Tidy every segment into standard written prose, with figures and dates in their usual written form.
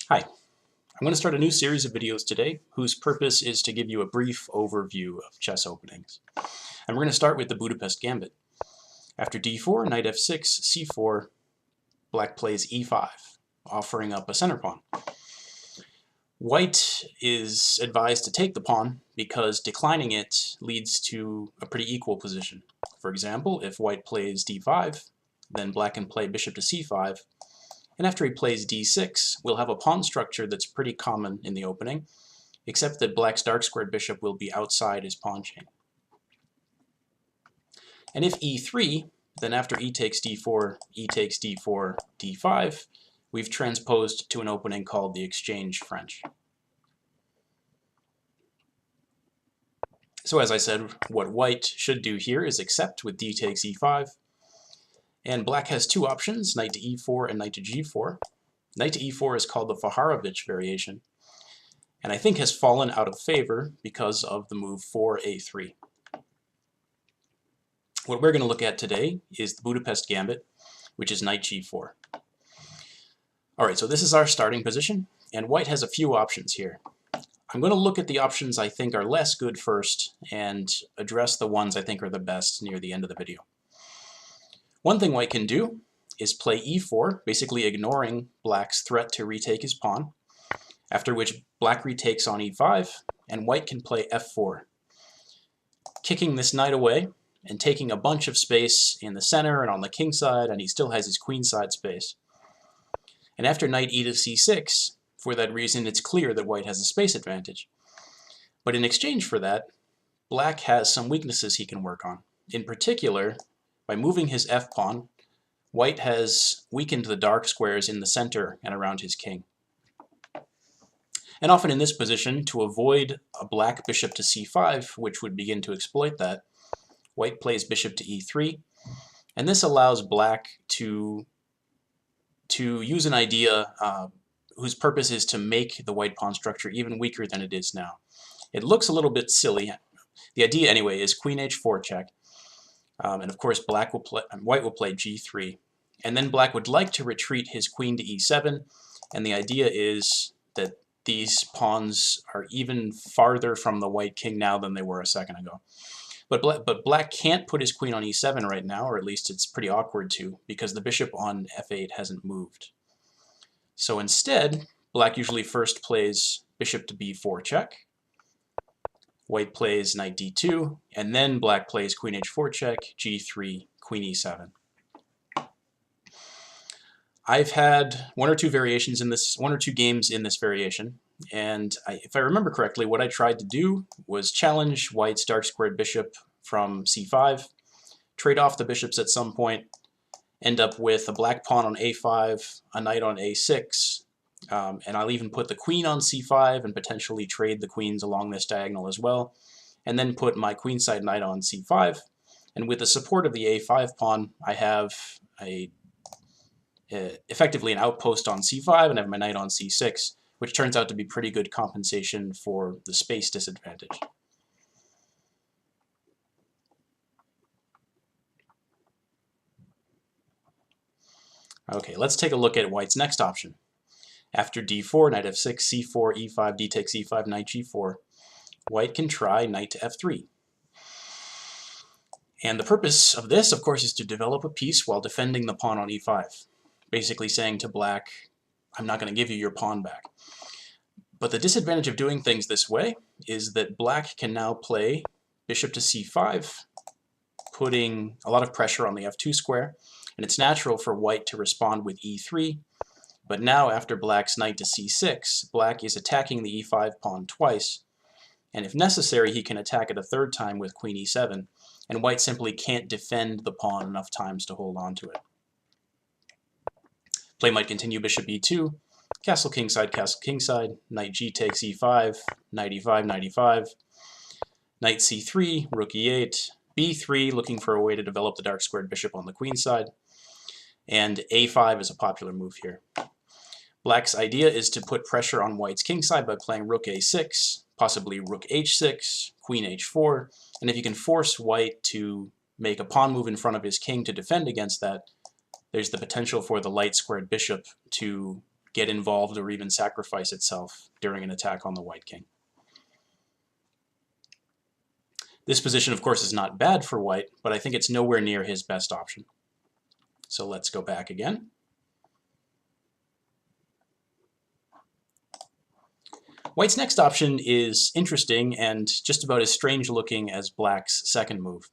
Hi, I'm going to start a new series of videos today whose purpose is to give you a brief overview of chess openings. And we're going to start with the Budapest Gambit. After d4, knight f6, c4, black plays e5, offering up a center pawn. White is advised to take the pawn because declining it leads to a pretty equal position. For example, if white plays d5, then black can play bishop to c5, and after he plays d6, we'll have a pawn structure that's pretty common in the opening, except that black's dark squared bishop will be outside his pawn chain. And if e3, then after e takes d4, e takes d4, d5, we've transposed to an opening called the exchange French. So as I said, what white should do here is accept with d takes e5, and black has two options, knight to e4 and knight to g4. Knight to e4 is called the Faharovich variation, and I think has fallen out of favor because of the move 4a3. What we're going to look at today is the Budapest Gambit, which is knight g4. Alright, so this is our starting position, and white has a few options here. I'm going to look at the options I think are less good first, and address the ones I think are the best near the end of the video. One thing white can do is play e4, basically ignoring black's threat to retake his pawn, after which black retakes on e5, and white can play f4, kicking this knight away and taking a bunch of space in the center and on the king side, and he still has his queen side space. And after knight e to c6, for that reason it's clear that white has a space advantage. But in exchange for that, black has some weaknesses he can work on. In particular, by moving his f-pawn, white has weakened the dark squares in the center and around his king. And often in this position, to avoid a black bishop to c5, which would begin to exploit that, white plays bishop to e3, and this allows black to use an idea whose purpose is to make the white pawn structure even weaker than it is now. It looks a little bit silly. The idea anyway is queen h4 check. And of course white will play g3, and then black would like to retreat his queen to e7, and the idea is that these pawns are even farther from the white king now than they were a second ago. But black can't put his queen on e7 right now, or at least it's pretty awkward to, because the bishop on f8 hasn't moved. So instead, black usually first plays bishop to b4 check, white plays knight d2, and then black plays queen h4 check, g3, queen e7. I've had one or two games in this variation, and if I remember correctly, what I tried to do was challenge white's dark squared bishop from c5, trade off the bishops at some point, end up with a black pawn on a5, a knight on a6, and I'll even put the queen on c5 and potentially trade the queens along this diagonal as well, and then put my queenside knight on c5. And with the support of the a5 pawn, I have effectively an outpost on c5 and I have my knight on c6, which turns out to be pretty good compensation for the space disadvantage. Okay, let's take a look at white's next option. After d4, knight f6, c4, e5, d takes e5, knight g4, white can try knight to f3. And the purpose of this, of course, is to develop a piece while defending the pawn on e5, basically saying to black, I'm not going to give you your pawn back. But the disadvantage of doing things this way is that black can now play bishop to c5, putting a lot of pressure on the f2 square, and it's natural for white to respond with e3, but now after black's knight to c6, black is attacking the e5 pawn twice, and if necessary he can attack it a third time with queen e7, and white simply can't defend the pawn enough times to hold on to it. Play might continue bishop e2, castle kingside, knight g takes e5, knight e5, knight e5, knight c3, rook e8, b3, looking for a way to develop the dark squared bishop on the queen side, and a5 is a popular move here. Black's idea is to put pressure on white's king side by playing rook a6, possibly rook h6, queen h4, and if you can force white to make a pawn move in front of his king to defend against that, there's the potential for the light squared bishop to get involved or even sacrifice itself during an attack on the white king. This position, of course, is not bad for white, but I think it's nowhere near his best option. So let's go back again. White's next option is interesting and just about as strange looking as black's second move.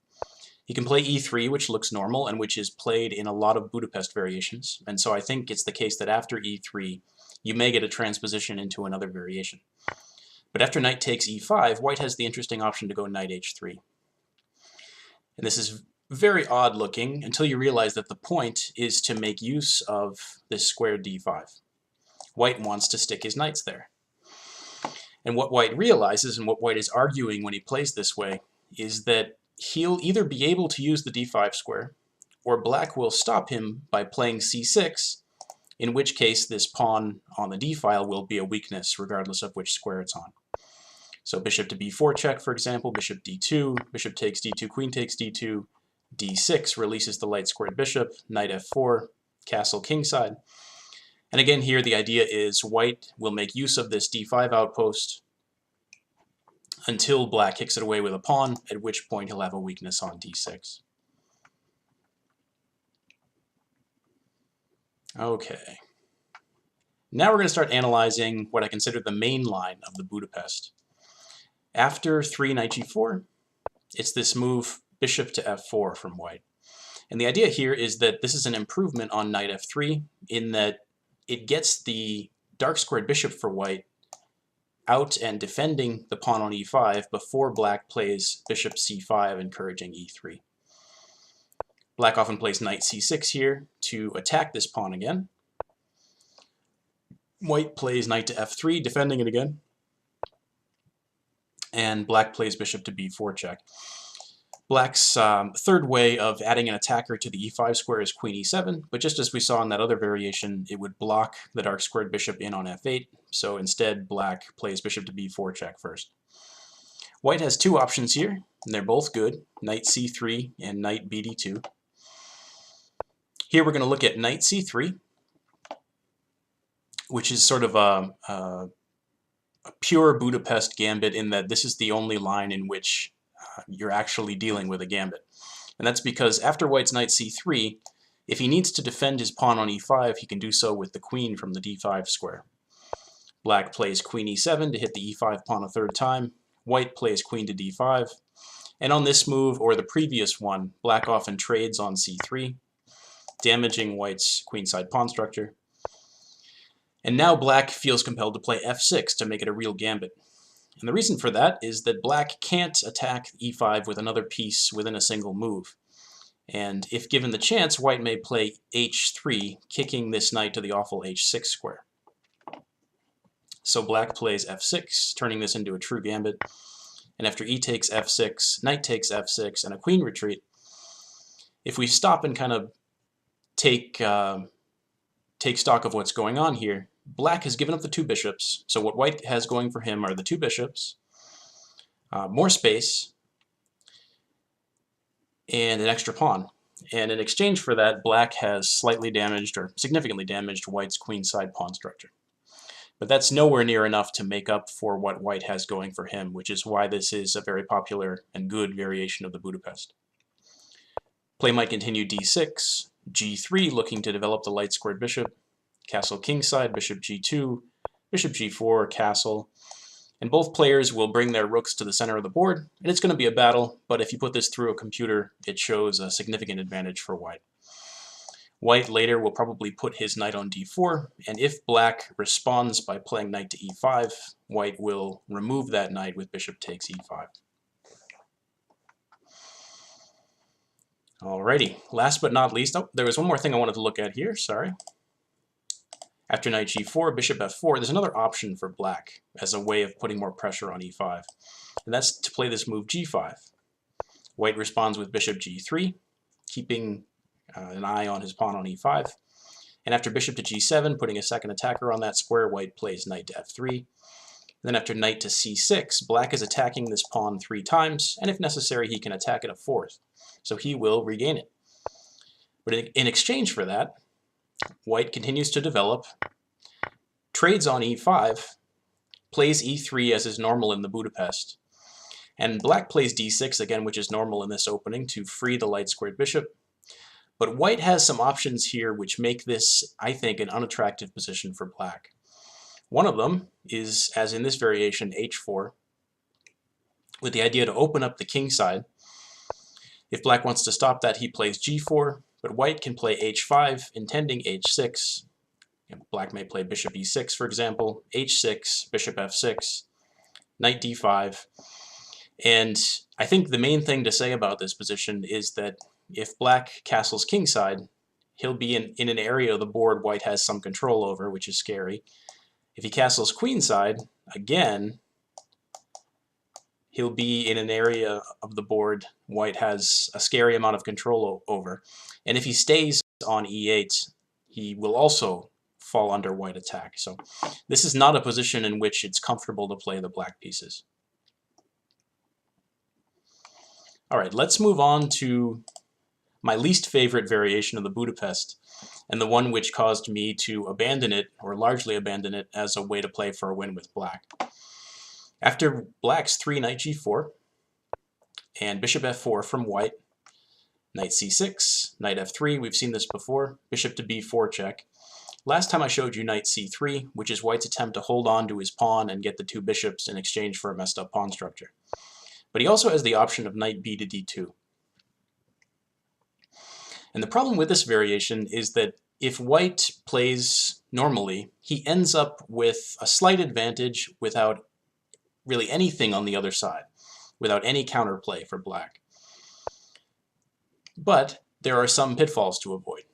He can play e3, which looks normal and which is played in a lot of Budapest variations, and so I think it's the case that after e3 you may get a transposition into another variation. But after knight takes e5, white has the interesting option to go knight h3. And this is very odd looking until you realize that the point is to make use of this squared d5. White wants to stick his knights there. And what white realizes, and what white is arguing when he plays this way, is that he'll either be able to use the d5 square, or black will stop him by playing c6, in which case this pawn on the d-file will be a weakness regardless of which square it's on. So bishop to b4 check, for example, bishop d2, bishop takes d2, queen takes d2, d6 releases the light squared bishop, knight f4, castle kingside. And again here the idea is white will make use of this d5 outpost until black kicks it away with a pawn, at which point he'll have a weakness on d6. Okay. Now we're going to start analyzing what I consider the main line of the Budapest. After 3 knight g4, it's this move bishop to f4 from white. And the idea here is that this is an improvement on knight f3 in that it gets the dark squared bishop for white out and defending the pawn on e5 before black plays bishop c5, encouraging e3. Black often plays knight c6 here to attack this pawn again. White plays knight to f3, defending it again. And black plays bishop to b4 check. Black's third way of adding an attacker to the e5 square is queen e7, but just as we saw in that other variation, it would block the dark squared bishop in on f8, so instead black plays bishop to b4 check first. White has two options here, and they're both good, knight c3 and knight bd2. Here we're going to look at knight c3, which is sort of a pure Budapest gambit in that this is the only line in which you're actually dealing with a gambit. And that's because after white's knight c3, if he needs to defend his pawn on e5, he can do so with the queen from the d5 square. Black plays queen e7 to hit the e5 pawn a third time. White plays queen to d5. And on this move, or the previous one, black often trades on c3, damaging white's queenside pawn structure. And now black feels compelled to play f6 to make it a real gambit. And the reason for that is that black can't attack e5 with another piece within a single move. And if given the chance, white may play h3, kicking this knight to the awful h6 square. So black plays f6, turning this into a true gambit. And after e takes f6, knight takes f6, and a queen retreat, if we stop and kind of take stock of what's going on here, black has given up the two bishops, so what white has going for him are the two bishops, more space, and an extra pawn. And in exchange for that, black has slightly damaged or significantly damaged white's queenside pawn structure. But that's nowhere near enough to make up for what white has going for him, which is why this is a very popular and good variation of the Budapest. Play might continue d6, g3, looking to develop the light squared bishop, castle kingside, bishop g2, bishop g4, castle, and both players will bring their rooks to the center of the board, and it's going to be a battle, but if you put this through a computer, it shows a significant advantage for white. White later will probably put his knight on d4, and if black responds by playing knight to e5, white will remove that knight with bishop takes e5. Alrighty, last but not least, oh, there was one more thing I wanted to look at here, sorry. After knight g4, bishop f4, there's another option for black as a way of putting more pressure on e5, and that's to play this move g5. White responds with bishop g3, keeping an eye on his pawn on e5, and after bishop to g7, putting a second attacker on that square, white plays knight to f3. And then after knight to c6, black is attacking this pawn 3 times, and if necessary, he can attack it a 4th, so he will regain it. But in exchange for that, white continues to develop, trades on e5, plays e3 as is normal in the Budapest, and black plays d6 again, which is normal in this opening to free the light squared bishop. But white has some options here which make this, I think, an unattractive position for black. One of them is, as in this variation, h4, with the idea to open up the king side. If black wants to stop that, he plays g4, but white can play h5, intending h6. Black may play bishop e6, for example, h6, bishop f6, knight d5. And I think the main thing to say about this position is that if black castles kingside, he'll be in an area of the board white has some control over, which is scary. If he castles queenside, again, he'll be in an area of the board white has a scary amount of control over. And if he stays on e8, he will also fall under white attack. So this is not a position in which it's comfortable to play the black pieces. All right, let's move on to my least favorite variation of the Budapest, and the one which caused me to abandon it, or largely abandon it, as a way to play for a win with black. After black's 3 knight g4, and bishop f4 from white, knight c6, knight f3, we've seen this before, bishop to b4 check. Last time I showed you knight c3, which is white's attempt to hold on to his pawn and get the two bishops in exchange for a messed up pawn structure. But he also has the option of knight b to d2. And the problem with this variation is that if white plays normally, he ends up with a slight advantage without really anything on the other side, without any counterplay for black. But there are some pitfalls to avoid.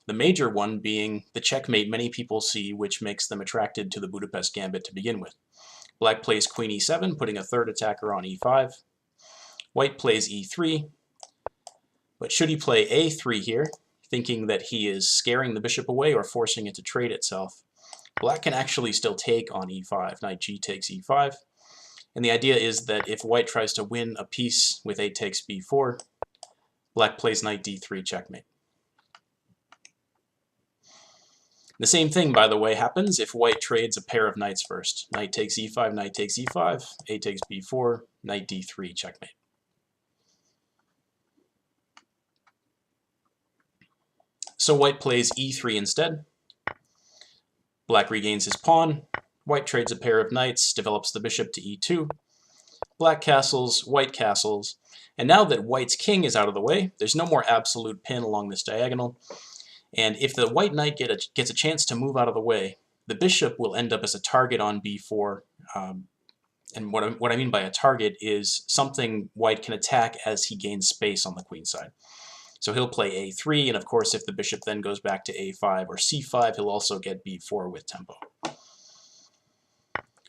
The major one being the checkmate many people see, which makes them attracted to the Budapest Gambit to begin with. Black plays queen e7, putting a third attacker on e5. White plays e3, but should he play a3 here, thinking that he is scaring the bishop away or forcing it to trade itself, black can actually still take on e5. Knight g takes e5. And the idea is that if white tries to win a piece with a takes b4, black plays knight d3 checkmate. The same thing, by the way, happens if white trades a pair of knights first. Knight takes e5, knight takes e5, a takes b4, knight d3 checkmate. So white plays e3 instead. Black regains his pawn. White trades a pair of knights, develops the bishop to e2. Black castles, white castles. And now that white's king is out of the way, there's no more absolute pin along this diagonal. And if the white knight gets a chance to move out of the way, the bishop will end up as a target on b4. And what I mean by a target is something white can attack as he gains space on the queen side. So he'll play a3, and of course if the bishop then goes back to a5 or c5, he'll also get b4 with tempo.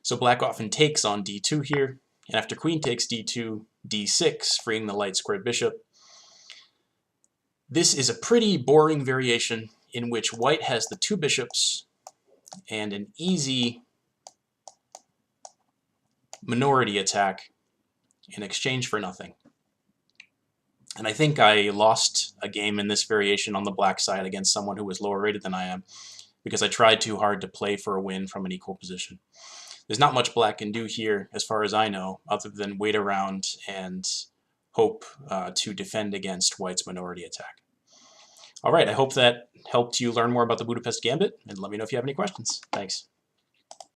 So black often takes on d2 here, and after queen takes d2, d6, freeing the light squared bishop. This is a pretty boring variation in which white has the two bishops and an easy minority attack in exchange for nothing. And I think I lost a game in this variation on the black side against someone who was lower rated than I am, because I tried too hard to play for a win from an equal position. There's not much black can do here, as far as I know, other than wait around and hope to defend against white's minority attack. All right, I hope that helped you learn more about the Budapest Gambit, and let me know if you have any questions. Thanks.